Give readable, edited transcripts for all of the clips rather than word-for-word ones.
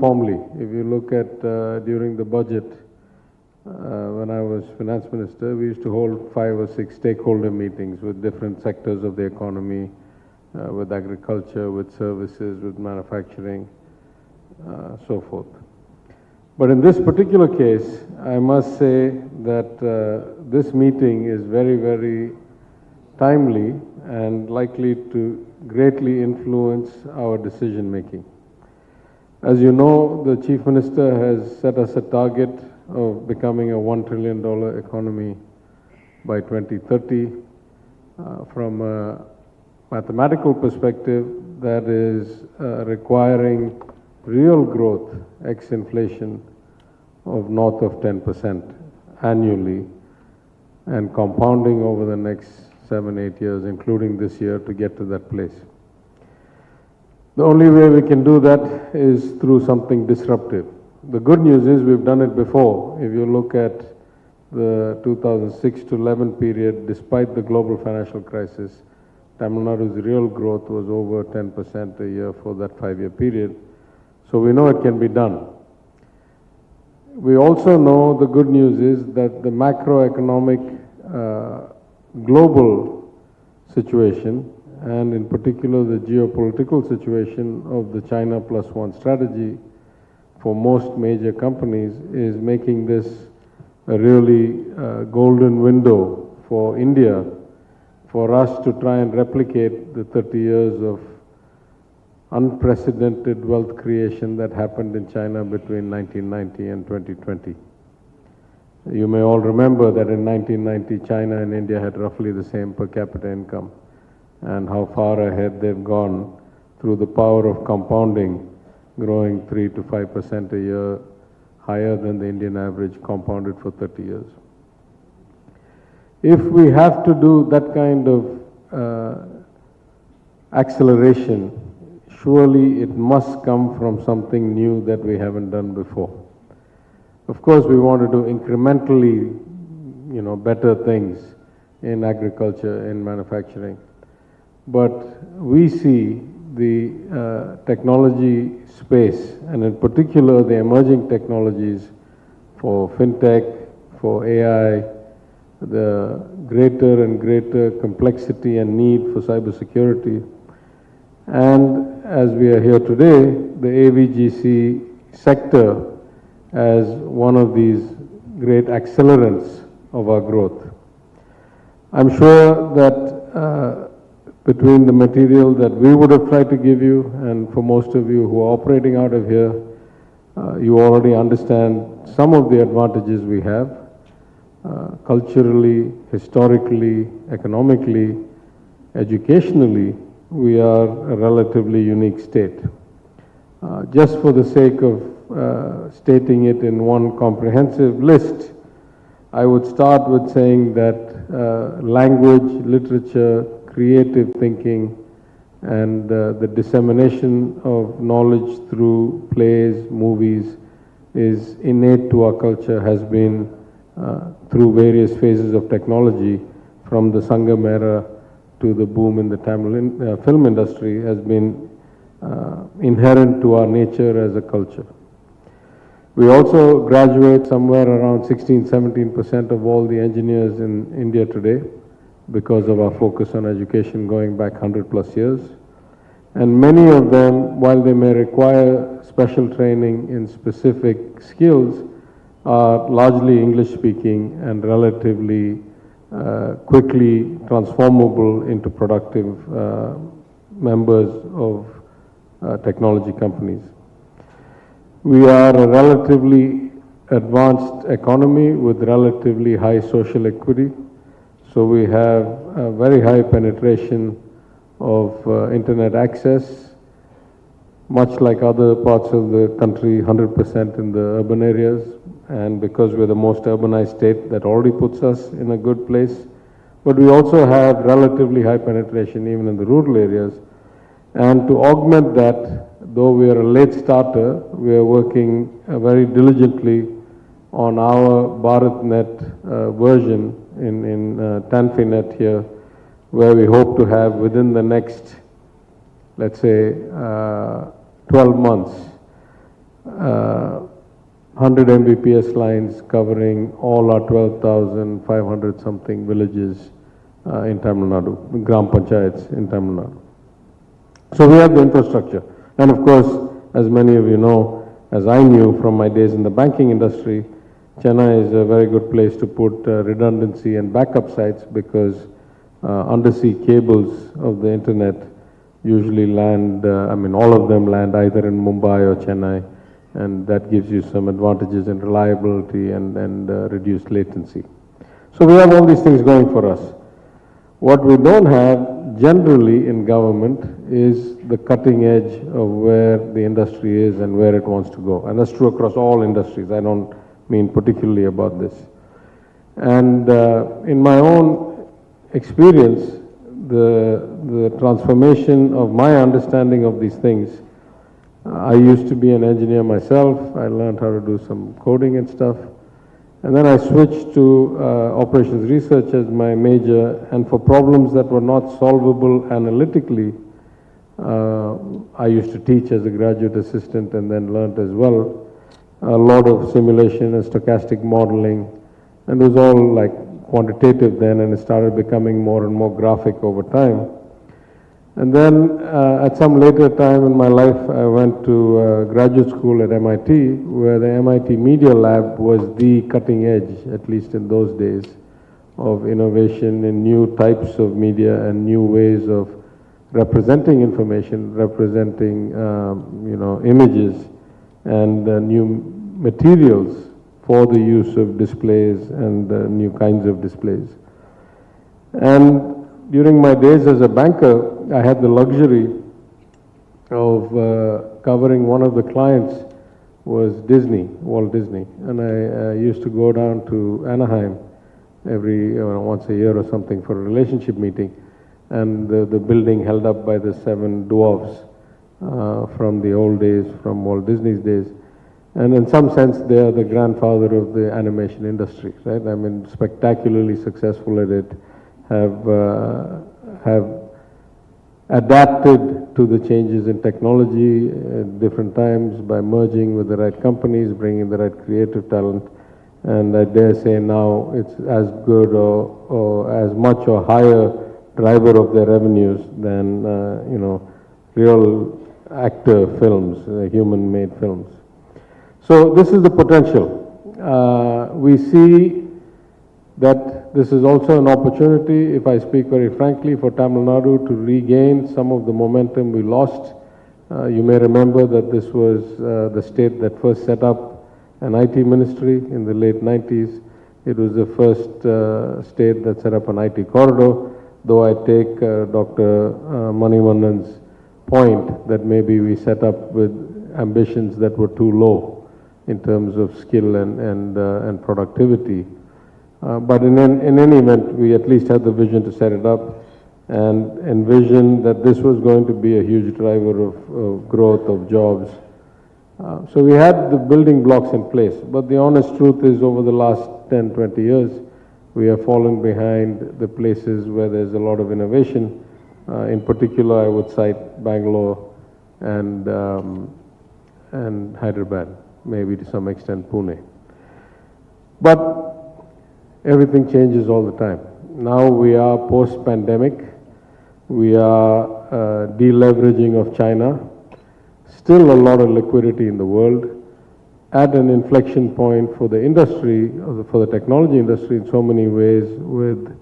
Formally, if you look at during the budget, when I was finance minister, we used to hold 5 or 6 stakeholder meetings with different sectors of the economy, with agriculture, with services, with manufacturing, so forth. But in this particular case, I must say that this meeting is very, very timely and likely to greatly influence our decision making. As you know, the Chief Minister has set us a target of becoming a $1 trillion economy by 2030. From a mathematical perspective, that is requiring real growth, ex-inflation, of north of 10% annually and compounding over the next 7-8 years, including this year, to get to that place. The only way we can do that is through something disruptive. The good news is we've done it before. If you look at the 2006 to 11 period, despite the global financial crisis, Tamil Nadu's real growth was over 10% a year for that 5-year period. So we know it can be done. We also know the good news is that the macroeconomic global situation, and in particular the geopolitical situation of the China plus one strategy for most major companies, is making this a really golden window for India, for us to try and replicate the 30 years of unprecedented wealth creation that happened in China between 1990 and 2020. You may all remember that in 1990, China and India had roughly the same per capita income, and how far ahead they've gone through the power of compounding, growing 3 to 5% a year, higher than the Indian average compounded for 30 years. If we have to do that kind of acceleration, surely it must come from something new that we haven't done before. Of course, we want to do incrementally, better things in agriculture, in manufacturing. But we see the technology space, and in particular the emerging technologies for fintech, for AI, the greater and greater complexity and need for cybersecurity. And as we are here today, the AVGC sector as one of these great accelerants of our growth. I'm sure that between the material that we would have tried to give you, and for most of you who are operating out of here, you already understand some of the advantages we have, culturally, historically, economically, educationally. We are a relatively unique state. Just for the sake of stating it in one comprehensive list, I would start with saying that language, literature, creative thinking, and the dissemination of knowledge through plays, movies, is innate to our culture, has been through various phases of technology, from the Sangam era to the boom in the Tamil film industry, has been inherent to our nature as a culture. We also graduate somewhere around 16-17% of all the engineers in India today, because of our focus on education going back 100+ years. And many of them, while they may require special training in specific skills, are largely English speaking and relatively quickly transformable into productive members of technology companies. We are a relatively advanced economy with relatively high social equity. So we have a very high penetration of internet access, much like other parts of the country, 100% in the urban areas. And because we're the most urbanized state, that already puts us in a good place. But we also have relatively high penetration even in the rural areas. And to augment that, though we are a late starter, we are working very diligently on our BharatNet version in ThantheNet here, where we hope to have within the next, let's say, 12 months, 100 Mbps lines covering all our 12,500 something villages in Tamil Nadu, Gram Panchayats in Tamil Nadu. So we have the infrastructure. And of course, as many of you know, as I knew from my days in the banking industry, Chennai is a very good place to put redundancy and backup sites because undersea cables of the internet usually land, all of them land either in Mumbai or Chennai, and that gives you some advantages in reliability and reduced latency. So we have all these things going for us. What we don't have generally in government is the cutting edge of where the industry is and where it wants to go. And that's true across all industries. I don't mean particularly about this. And in my own experience, the transformation of my understanding of these things, I used to be an engineer myself. I learned how to do some coding and stuff. And then I switched to operations research as my major, and for problems that were not solvable analytically, I used to teach as a graduate assistant and then learned as well a lot of simulation and stochastic modeling, and it was all like quantitative then, and it started becoming more and more graphic over time. And then at some later time in my life, I went to graduate school at MIT, where the MIT Media Lab was the cutting edge, at least in those days, of innovation in new types of media and new ways of representing information, representing images, and new materials for the use of displays and new kinds of displays. And during my days as a banker, I had the luxury of covering one of the clients was Disney, Walt Disney. And I used to go down to Anaheim every once a year or something for a relationship meeting. And the building held up by the 7 dwarfs from the old days, from Walt Disney's days. And in some sense, they are the grandfather of the animation industry, right? I mean, spectacularly successful at it, have adapted to the changes in technology at different times by merging with the right companies, bringing the right creative talent. And I dare say now it's as good or as much or higher driver of their revenues than, real actor films, human-made films. So this is the potential. We see that this is also an opportunity, if I speak very frankly, for Tamil Nadu to regain some of the momentum we lost. You may remember that this was the state that first set up an IT ministry in the late 90s. It was the first state that set up an IT corridor, though I take Dr. Manimannan's point that maybe we set up with ambitions that were too low in terms of skill and productivity. But in any event, we at least had the vision to set it up and envision that this was going to be a huge driver of growth, of jobs. So we had the building blocks in place, but the honest truth is over the last 10, 20 years, we have fallen behind the places where there's a lot of innovation. In particular, I would cite Bangalore and Hyderabad, maybe to some extent Pune. But everything changes all the time. Now we are post-pandemic. We are deleveraging of China. Still a lot of liquidity in the world. At an inflection point for the industry, for the technology industry in so many ways with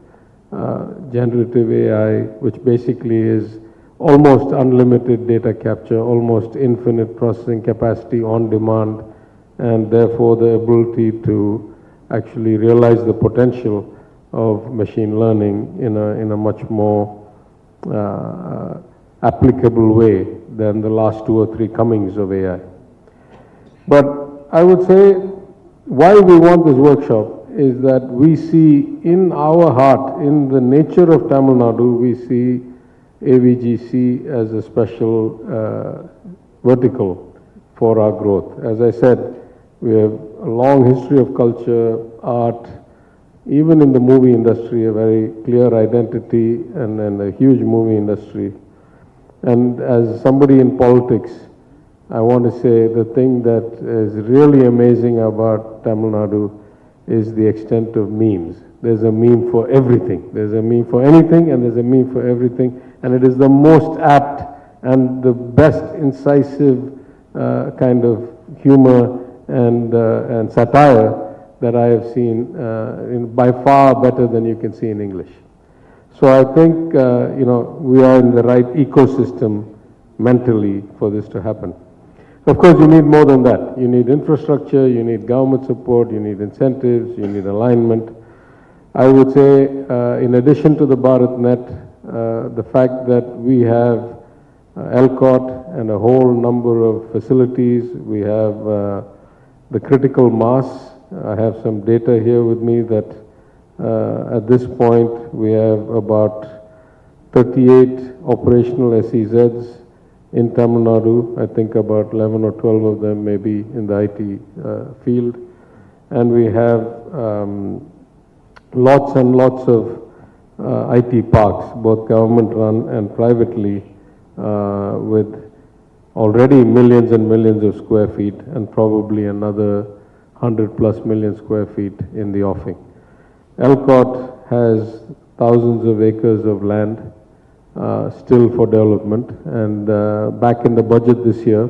generative AI, which basically is almost unlimited data capture, almost infinite processing capacity on demand, and therefore the ability to actually realize the potential of machine learning in a much more applicable way than the last 2 or 3 comings of AI. But I would say why we want this workshop is that we see in our heart, in the nature of Tamil Nadu, we see AVGC as a special vertical for our growth. As I said, we have a long history of culture, art, even in the movie industry, a very clear identity and a huge movie industry. And as somebody in politics, I want to say the thing that is really amazing about Tamil Nadu is the extent of memes. There's a meme for everything. There's a meme for anything and there's a meme for everything. And it is the most apt and the best incisive kind of humor and satire that I have seen by far better than you can see in English. So I think, we are in the right ecosystem mentally for this to happen. Of course, you need more than that. You need infrastructure, you need government support, you need incentives, you need alignment. I would say, in addition to the BharatNet, the fact that we have ELCOT and a whole number of facilities, we have the critical mass. I have some data here with me that at this point we have about 38 operational SEZs in Tamil Nadu. I think about 11 or 12 of them may be in the IT field. And we have lots and lots of IT parks, both government run and privately, with already millions and millions of square feet and probably another 100+ million square feet in the offing. ELCOT has thousands of acres of land still for development, and back in the budget this year,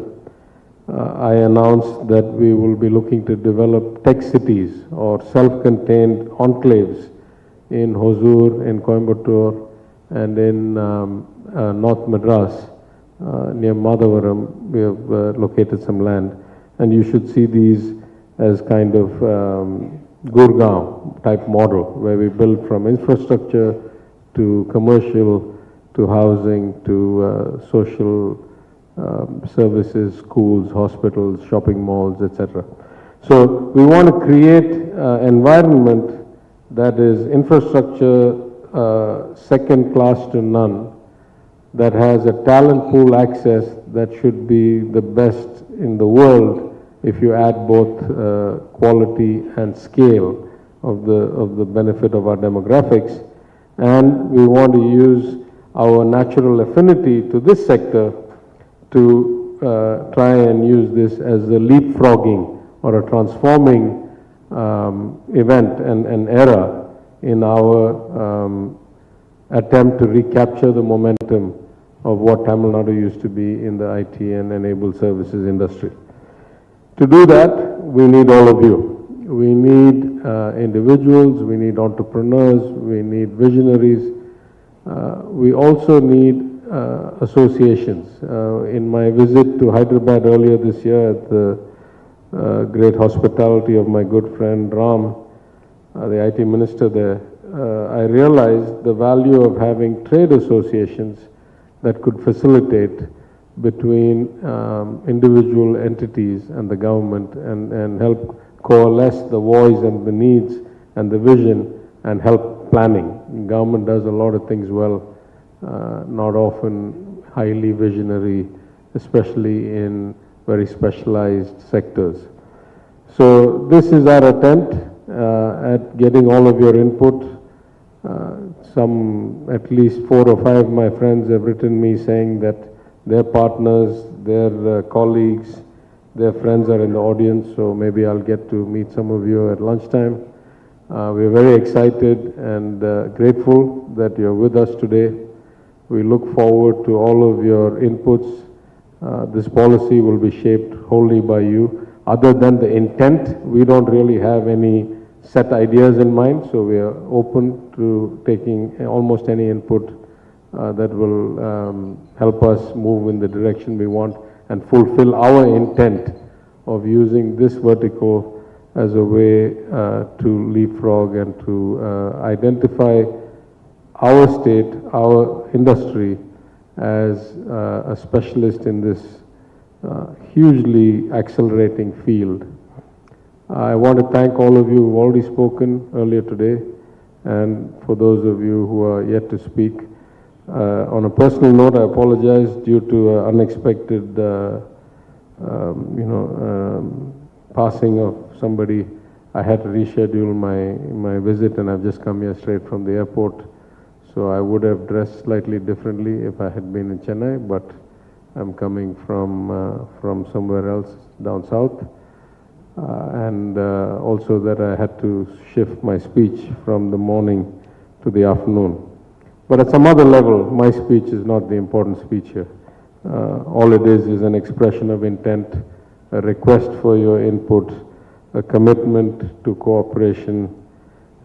I announced that we will be looking to develop tech cities or self-contained enclaves in Hosur, in Coimbatore, and in North Madras, near Madhavaram. We have located some land, and you should see these as kind of Gurgaon type model, where we build from infrastructure to commercial to housing to social services, schools, hospitals, shopping malls, etc. So we want to create an environment that is infrastructure second class to none, that has a talent pool access that should be the best in the world if you add both quality and scale of the benefit of our demographics. And we want to use our natural affinity to this sector to try and use this as a leapfrogging or a transforming event and era in our attempt to recapture the momentum of what Tamil Nadu used to be in the IT and enabled services industry. To do that, we need all of you. We need individuals, we need entrepreneurs, we need visionaries. We also need associations. In my visit to Hyderabad earlier this year, at the great hospitality of my good friend Ram, the IT minister there, I realized the value of having trade associations that could facilitate between individual entities and the government and help coalesce the voice and the needs and the vision and help planning. Government does a lot of things well, not often highly visionary, especially in very specialized sectors. So this is our attempt at getting all of your input. At least 4 or 5 of my friends have written me saying that their partners, their colleagues, their friends are in the audience, so maybe I'll get to meet some of you at lunchtime. We're very excited and grateful that you're with us today. We look forward to all of your inputs. This policy will be shaped wholly by you. Other than the intent, we don't really have any set ideas in mind, so we are open to taking almost any input that will help us move in the direction we want and fulfill our intent of using this vertical as a way to leapfrog and to identify our state, our industry as a specialist in this hugely accelerating field. I want to thank all of you who have already spoken earlier today, and for those of you who are yet to speak. On a personal note, I apologize due to unexpected, passing of somebody. I had to reschedule my visit, and I've just come here straight from the airport. So I would have dressed slightly differently if I had been in Chennai, but I'm coming from somewhere else down south, and also that I had to shift my speech from the morning to the afternoon. But at some other level, my speech is not the important speech here. All it is an expression of intent, a request for your input, a commitment to cooperation,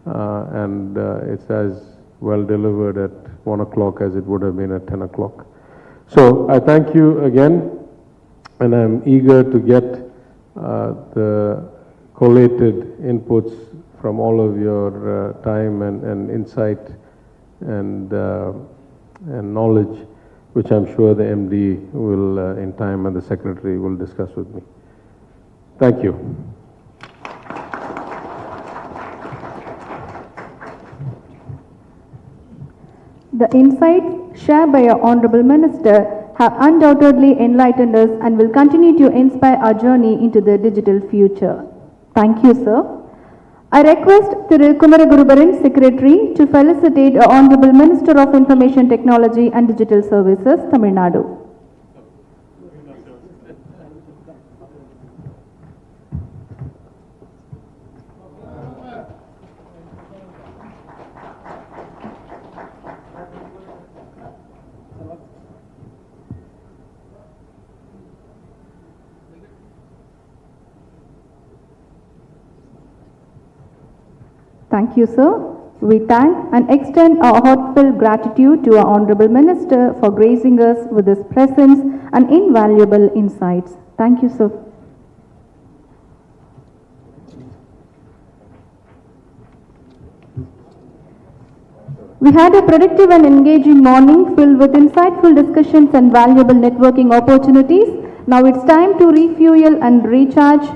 and it's as well delivered at 1 o'clock as it would have been at 10 o'clock. So I thank you again, and I'm eager to get the collated inputs from all of your time and insight and knowledge, which I'm sure the MD will in time and the Secretary will discuss with me. Thank you. The insights shared by our Honorable Minister have undoubtedly enlightened us and will continue to inspire our journey into the digital future. Thank you, sir. I request Thiru Kumaragurubaran, Secretary, to felicitate our Honorable Minister of Information Technology and Digital Services, Tamil Nadu. Thank you, sir. We thank and extend our heartfelt gratitude to our Honorable Minister for gracing us with his presence and invaluable insights. Thank you, sir. We had a productive and engaging morning filled with insightful discussions and valuable networking opportunities. Now it's time to refuel and recharge.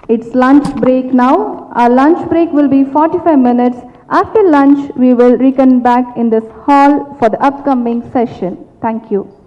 It's lunch break now. Our lunch break will be 45 minutes. After lunch, we will reconvene back in this hall for the upcoming session. Thank you.